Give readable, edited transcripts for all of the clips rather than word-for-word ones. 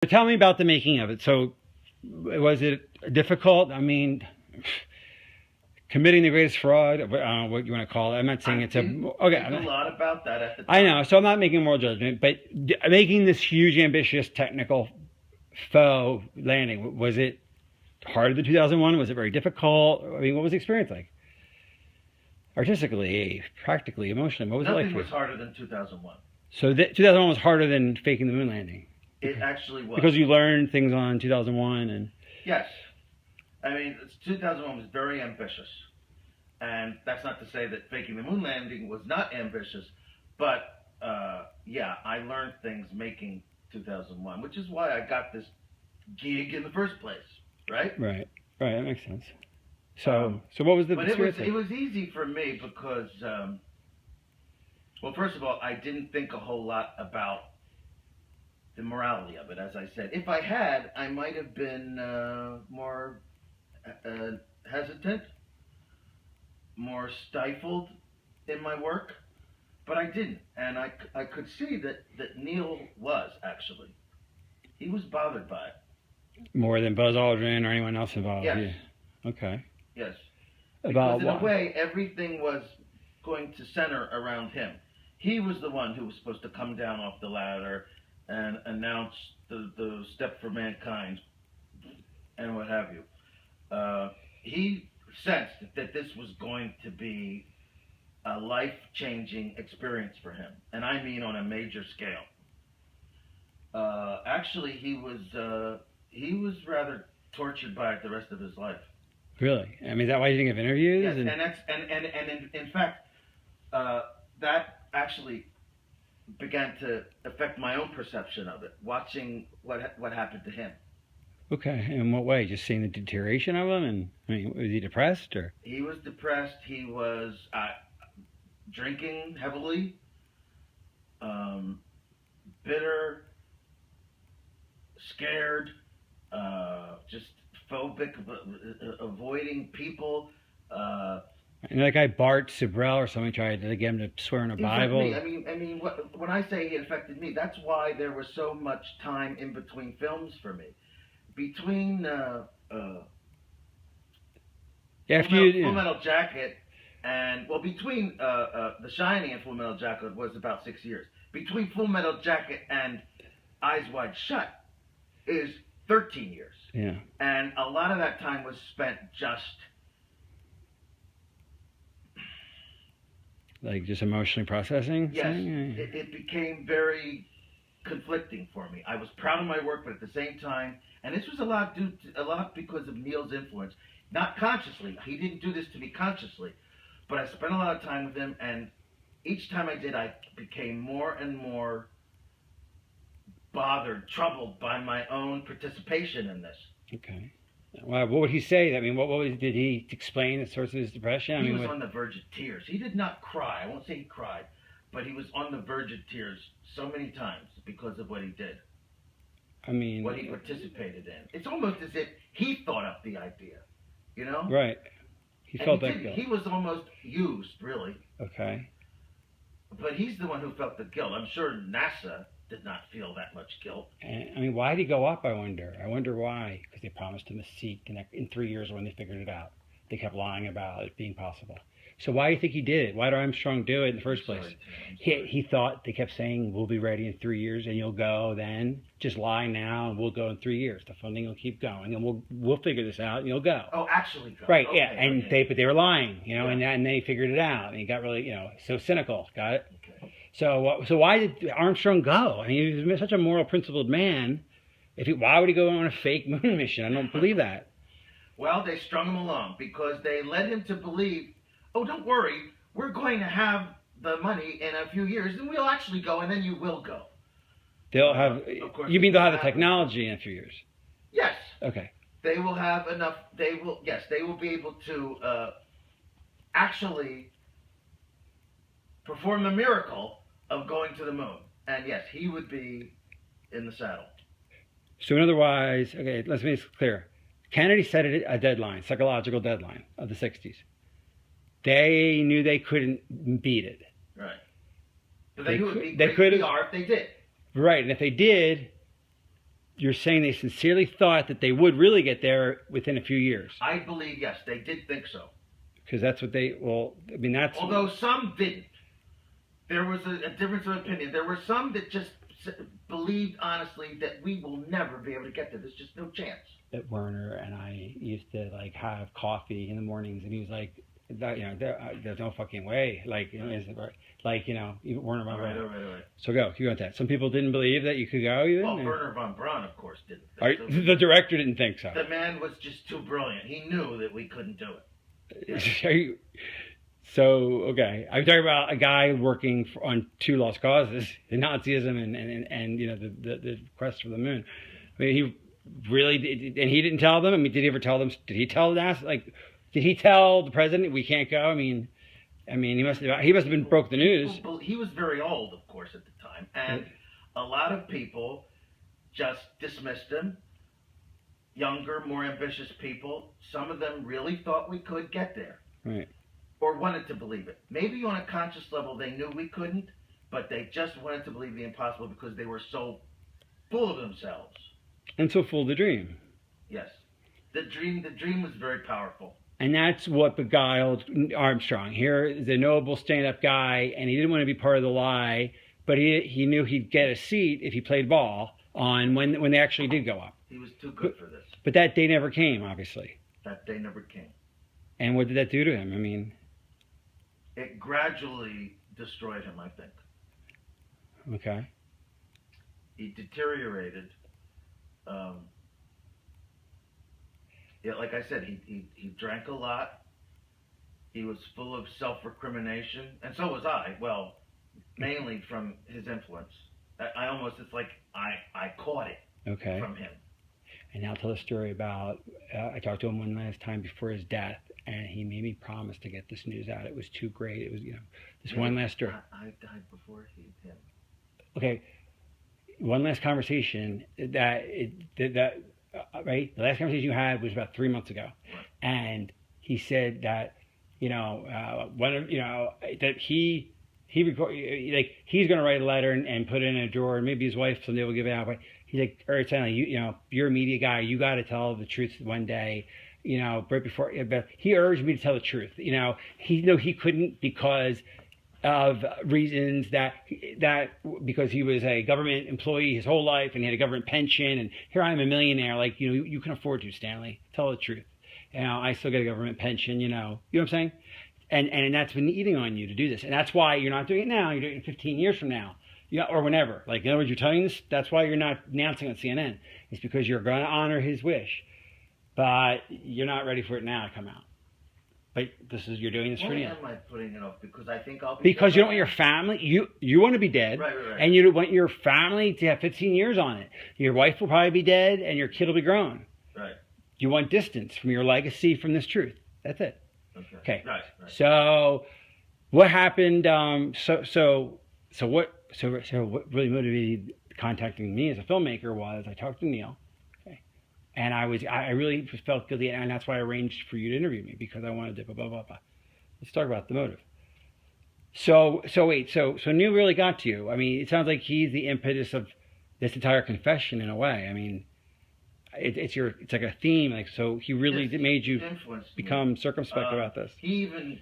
Tell me about the making of it. So, was it difficult? I mean, committing the greatest fraud, I don't know what you want to call it. I'm not saying it's a... Okay. Think a lot about that at the time. I know, so I'm not making a moral judgment, but making this huge, ambitious, technical faux landing, was it harder than 2001? Was it very difficult? I mean, what was the experience like? Artistically, practically, emotionally, what was it like for you? Nothing was harder than 2001. So 2001 was harder than faking the moon landing? It actually was. Because you learned things on 2001 and... Yes. I mean, 2001 was very ambitious. And that's not to say that faking the moon landing was not ambitious. But, yeah, I learned things making 2001, which is why I got this gig in the first place, right? Right, that makes sense. So what was the experience? But it was easy for me because, well, first of all, I didn't think a whole lot about the morality of it, as I said. If I had, I might have been more hesitant, more stifled in my work, but I didn't. And I could see that Neil was, actually. He was bothered by it. More than Buzz Aldrin or anyone else involved? Yes. Yeah. Okay. Yes. About because in what? a way, everything was going to center around him. He was the one who was supposed to come down off the ladder and announce the step for mankind and what have you. He sensed that this was going to be a life-changing experience for him, and I mean on a major scale. Actually, he was rather tortured by it the rest of his life. Really? I mean, is that why you didn't give interviews? Yes, and in fact, that actually began to affect my own perception of it, watching what happened to him. Okay, in what way? Just seeing the deterioration of him? And I mean, was he depressed or? He was depressed. He was drinking heavily, bitter, scared, just phobic, avoiding people. And that guy Bart Sibrel or something tried to get him to swear in a Bible. I mean, when I say he affected me, that's why there was so much time in between films for me. Between Full Metal Jacket and between The Shining and Full Metal Jacket was about 6 years. Between Full Metal Jacket and Eyes Wide Shut is 13 years. Yeah. And a lot of that time was spent just emotionally processing? Yes. It became very conflicting for me. I was proud of my work, but at the same time, and this was a lot because of Neil's influence. Not consciously. He didn't do this to me consciously. But I spent a lot of time with him, and each time I did, I became more and more bothered, troubled by my own participation in this. Okay. Well, what would he say? I mean, did he explain the source of his depression? He was on the verge of tears. He did not cry. I won't say he cried, but he was on the verge of tears so many times because of what he did. I mean, what he participated in. It's almost as if he thought up the idea, you know? Right. He felt that guilt. He was almost used, really. Okay. But he's the one who felt the guilt. I'm sure NASA did not feel that much guilt. And, I mean, why did he go up, I wonder? I wonder why. Because they promised him a seat in 3 years when they figured it out. They kept lying about it being possible. So why do you think he did it? Why did Armstrong do it in the first place? He thought, they kept saying, we'll be ready in 3 years and you'll go then. Just lie now and we'll go in 3 years. The funding will keep going and we'll figure this out and you'll go. Oh, actually go. Right, okay, yeah. And but they were lying, you know, yeah. and they figured it out. And he got really, so cynical. Got it? Okay. So why did Armstrong go? I mean, he was such a moral, principled man. Why would he go on a fake moon mission? I don't believe that. Well, they strung him along because they led him to believe, oh, don't worry, we're going to have the money in a few years, and we'll actually go, and then you will go. They'll have. You mean they'll have the technology in a few years? Yes. Okay. They will have enough. They will. Yes, they will be able to actually perform the miracle of going to the moon. And yes, he would be in the saddle. So, in other words, okay, let's make this clear. Kennedy set a deadline, psychological deadline of the 60s. They knew they couldn't beat it. Right. But they knew it would be they great PR if they did. Right, and if they did, you're saying they sincerely thought that they would really get there within a few years. I believe, yes, they did think so. Because that's what they, well, I mean, that's... Although some didn't. There was a difference of opinion. There were some that just believed honestly that we will never be able to get there. There's just no chance. That Werner and I used to like have coffee in the mornings, and he was like, there's no fucking way. Like, even Werner von Braun. All right. So go, keep going with that. Some people didn't believe that you could go even? Well, Werner von Braun, of course, didn't. The director didn't think so. The man was just too brilliant. He knew that we couldn't do it. Yeah. So, okay. I'm talking about a guy working on two lost causes, Nazism and the quest for the moon. I mean, he really did, and he didn't tell them. I mean, did he ever tell them? Did he tell NASA? Like, did he tell the president we can't go? I mean, he must have been broke the news. He was very old, of course, at the time, and a lot of people just dismissed him. Younger, more ambitious people. Some of them really thought we could get there. Right. Or wanted to believe it. Maybe on a conscious level they knew we couldn't, but they just wanted to believe the impossible because they were so full of themselves. And so full of the dream. Yes. The dream was very powerful. And that's what beguiled Armstrong. Here is a noble stand-up guy, and he didn't want to be part of the lie, but he knew he'd get a seat if he played ball on when they actually did go up. He was too good for this. But that day never came, obviously. That day never came. And what did that do to him? I mean... It gradually destroyed him, I think. Okay. He deteriorated. Like I said, he drank a lot. He was full of self-recrimination, and so was I. Well, mainly from his influence. It's like I caught it from him. And now tell a story about, I talked to him one last time before his death, and he made me promise to get this news out. It was too great. It was, this one last story. I died before him. Okay, one last conversation right? The last conversation you had was about 3 months ago. Right. And he said that, that he record, like, he's going to write a letter and put it in a drawer, and maybe his wife someday will give it out, but he's like, all right, Stanley, you're a media guy, you got to tell the truth one day, right before, but he urged me to tell the truth. He couldn't because of reasons that because he was a government employee his whole life and he had a government pension, and here I am a millionaire, like, you can afford to, Stanley, tell the truth. I still get a government pension, you know what I'm saying? And that's been eating on you to do this. And that's why you're not doing it now. You're doing it 15 years from now, or whenever. Like, in other words, you're telling this. That's why you're not announcing on CNN. It's because you're going to honor his wish. But you're not ready for it now to come out. But you're doing this for Neil. Why am I putting it off? Because I think I'll be Because you don't want your family, you want to be dead. Right. And you want your family to have 15 years on it. Your wife will probably be dead and your kid will be grown. Right. You want distance from your legacy, from this truth. That's it. Okay. Right. So, what happened? So what really motivated contacting me as a filmmaker was I talked to Neil, okay, and I really felt guilty, and that's why I arranged for you to interview me, because I wanted to blah blah blah. Let's talk about the motive. So Neil really got to you. I mean, it sounds like he's the impetus of this entire confession in a way. I mean, it's like a theme, like, so he really made you become circumspect about this. He even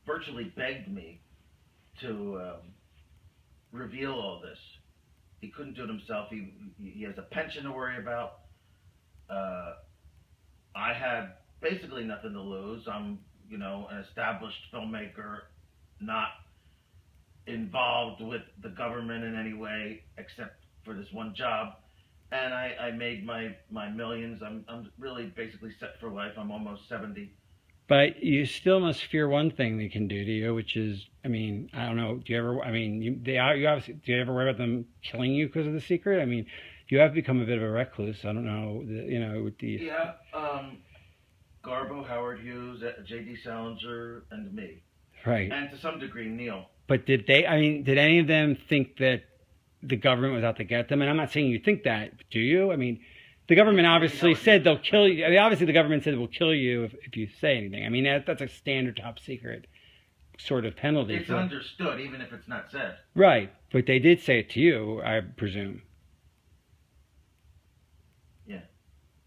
virtually begged me to reveal all this. He couldn't do it himself. He has a pension to worry about. I had basically nothing to lose. I'm an established filmmaker, not involved with the government in any way except for this one job. And I made my millions. I'm really basically set for life. I'm almost 70. But you still must fear one thing they can do to you, which is, I mean, I don't know. Do you ever? I mean, do you ever worry about them killing you because of the secret? I mean, you have become a bit of a recluse. I don't know. With the Garbo, Howard Hughes, J.D. Salinger, and me. Right. And to some degree, Neil. But did any of them think that the government was out to get them? And I'm not saying you think that, do you? I mean, the government obviously said they'll kill you. I mean, obviously the government said it will kill you if you say anything. I mean, that's a standard top secret sort of penalty. It's understood, even if it's not said. Right. But they did say it to you, I presume.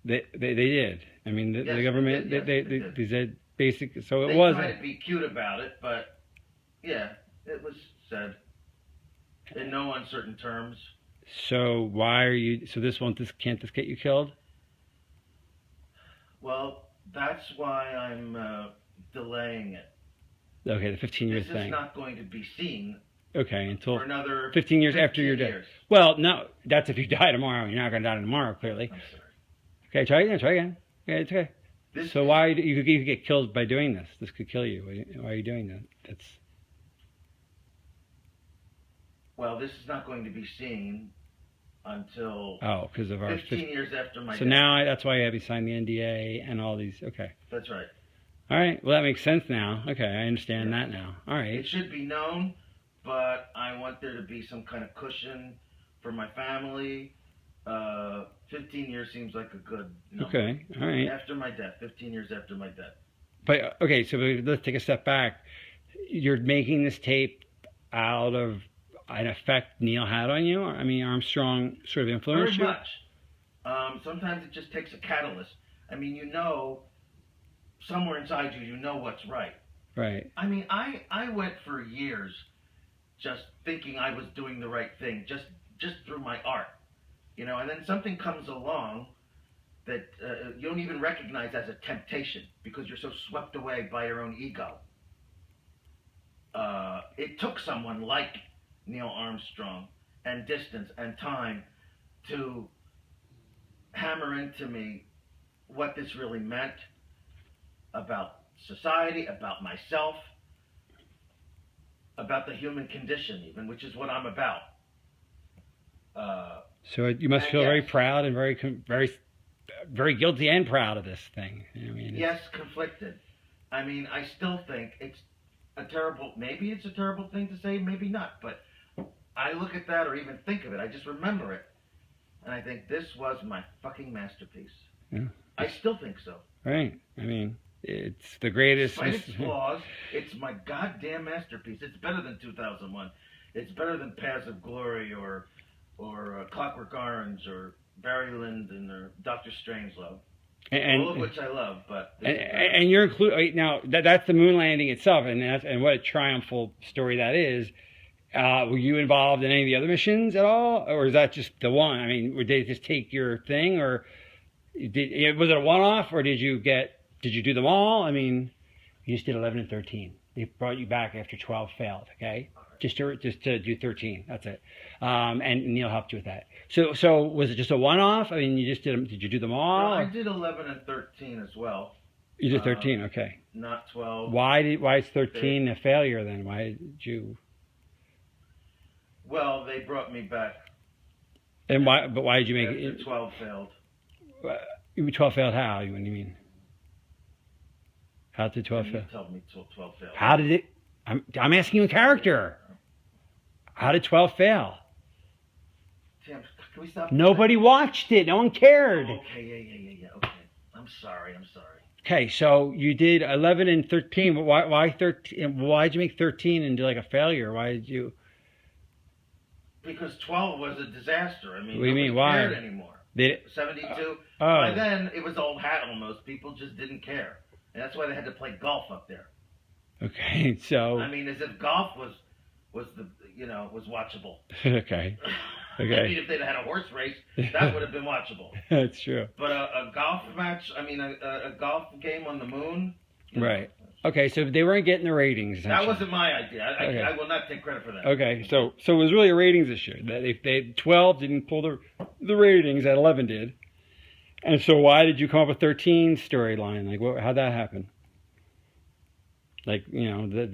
They did. I mean, the Yes, government, they did. they said basic, so it They was. tried to be cute about it, but yeah, it was said in no uncertain terms. So why are you, so can't this get you killed? Well, that's why I'm delaying it. Okay, the 15 years This thing. is not going to be seen Okay, until for another 15 years after you're dead. years. Well, no, that's if you die tomorrow. You're not going to die tomorrow, clearly. I'm sorry. Okay, try again. Okay, it's okay. So why, you could get killed by doing this. This could kill you. Why are you doing that? That's... Well, this is not going to be seen until because of our 15 years after my So death. now that's why you have to sign the NDA and all these. Okay. That's right. All right. Well, that makes sense now. Okay, I understand Yeah. that now. All right. It should be known, but I want there to be some kind of cushion for my family. 15 years seems like a good number. Okay. All right. After my death, 15 years after my death. But okay, so let's take a step back. You're making this tape out of an effect Neil had on you. I mean, Armstrong sort of influenced Very you. much. Sometimes it just takes a catalyst. I mean, somewhere inside you know what's right. Right. I mean, I went for years just thinking I was doing the right thing, just through my art, and then something comes along that you don't even recognize as a temptation because you're so swept away by your own ego. It took someone like Neil Armstrong and distance and time to hammer into me what this really meant about society, about myself, about the human condition even, which is what I'm about. So you must feel yes. very proud and very guilty and proud of this thing. I mean, Yes, conflicted. I mean, I still think maybe it's a terrible thing to say, maybe not, but I look at that or even think of it, I just remember it, and I think this was my fucking masterpiece. Yeah. I still think so. Right. I mean, it's the greatest. Despite its flaws, it's my goddamn masterpiece. It's better than 2001. It's better than Paths of Glory or Clockwork Orange or Barry Lyndon or Dr. Strangelove. All of which I love, but and you're included now. That's the moon landing itself, and what a triumphal story that is. Were you involved in any of the other missions at all, or is that just the one? I mean, did they just take your thing, or was it a one-off, or did you do them all? I mean, you just did 11 and 13. They brought you back after 12 failed. Okay, just to do 13. That's it. And Neil helped you with that. So was it just a one-off? I mean, you just did them. Did you do them all? No, I did 11 and 13 as well. You did 13. Okay. Not 12. Why is 13 a failure then? Why did you? Well, they brought me back. And why? But why did you make it? 12 failed. 12 failed how? What do you mean? How did 12 fail? You told me 12 failed. How did it? I'm asking you in character. How did 12 fail? Tim, can we stop? Nobody watched it. No one cared. Oh, okay, yeah. Okay. I'm sorry. Okay, so you did 11 and 13. But why 13? Why did you make 13 and do like a failure? Why did you? Because 12 was a disaster. I mean, What do you mean? nobody Why? cared anymore. 72. By then, it was old hat almost. People just didn't care. And that's why they had to play golf up there. Okay, so. I mean, as if golf was watchable. Okay. I mean, if they'd had a horse race, that would have been watchable. That's true. But a golf match, I mean, a golf game on the moon. Right. Okay, so they weren't getting the ratings. That wasn't my idea. Okay. I will not take credit for that. Okay, so it was really a ratings issue. They 12 didn't pull the ratings that 11 did. And so why did you come up with 13 storyline? Like, how'd that happen? Like, the